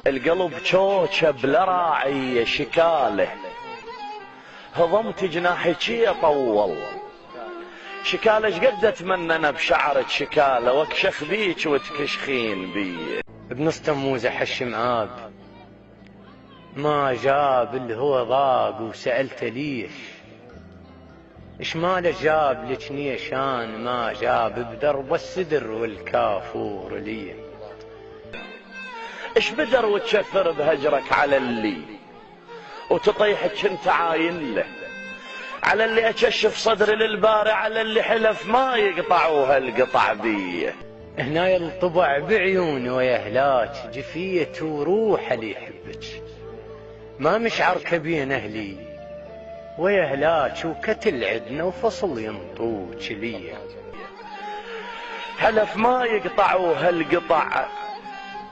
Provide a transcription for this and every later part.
القلب شوشب لراعي شكاله، هضمت جناحي اطول شكاله، شقد اتمنى انا بشعرك شكاله، واكشخ بيك وتكشخين بي. بنص تموز حش معاب ما جاب اللي هو ضاق، وسألته ليش اش ماله جاب لك نيشان ما جاب بدرب السدر والكافور ليه. اش بدر وتشفر بهجرك على اللي وتطيحك انت عاين له، على اللي اكشف صدري للباري، على اللي حلف ما يقطعوها القطع بيه. هنا يلطبع بعيوني ويهلاك جفية وروح اللي يحبك، ما مشعر كبين اهلي ويهلاك وكتل عدنا وفصل ينطوك لي. حلف ما يقطعوها القطع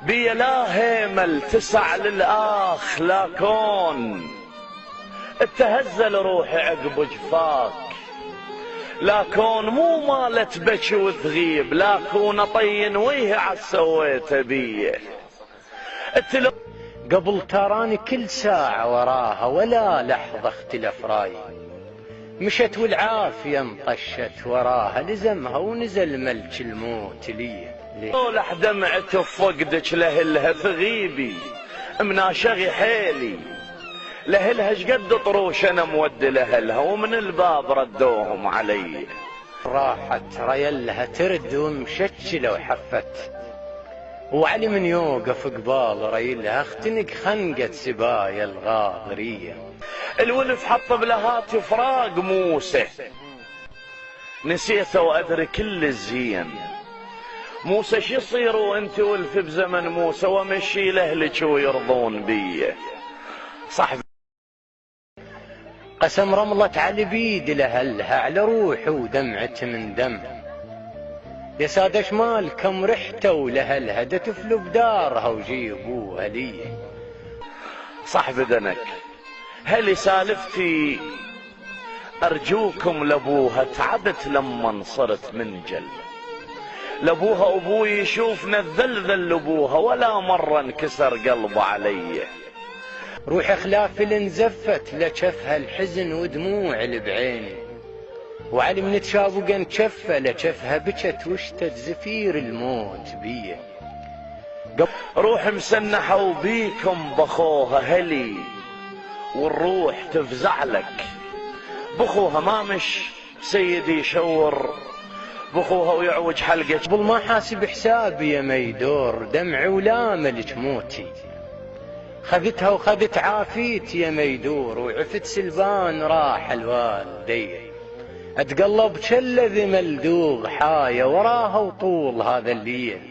بي، لا هيمل تسع للآخ لا كون، اتهزل روحي عقب جفاك، لا كون مو مالت بكي وتغيب، لا كون طين ويه عالسويته بيه. قبل تراني كل ساعة وراها ولا لحظة اختلف رايي، مشت والعافية مطشت وراها، لزمها ونزل ملك الموت لي. طولح دمعت بفقدك لهلها في غيبي، مناشغي حيلي لهلها شقد طروش انا مودي لهلها، ومن الباب ردوهم علي. راحت ريلها ترد ومشتشلة وحفت، وعلي من يوقف قبال ريلها اختنق خنقة سبايا الغاضرية. الولف حط بلهات فراق موسى، نسيته وادري كل الزين. موسى شي يصير وانت ولف بزمن موسى، ومشي لاهلك ويرضون بيه. صاحبي قسم رملة على بيد لهلها على روحي ودمعت من دم، يا سادة شمال كم رحته ولهلها دتفلوا بدارها وجيبوها لي. صاحبي دنك هلي سالفتي ارجوكم لابوها، تعبت لما صرت منجل لابوها، ابوي يشوفنا الذلذل ابوها ولا مرة انكسر قلبه علي. روح خلاف انزفت لشفها الحزن ودموع اللي بعيني، وعلي من تشابق انشفه لشفها بكت وشتت زفير الموت بيه. روح مسنحة وبيكم بخوها هلي، والروح تفزع لك بخوها، ما مش سيدي يشور بخوها ويعوج حلقك. قبل ما حاسب حسابي يا ميدور دمعي ولا ملك موتي، خذتها وخذت عافيتي يا ميدور، وعفت سلبان راح الوالدي، اتقلب كالذي ملدوغ حاية وراها وطول هذا الليل.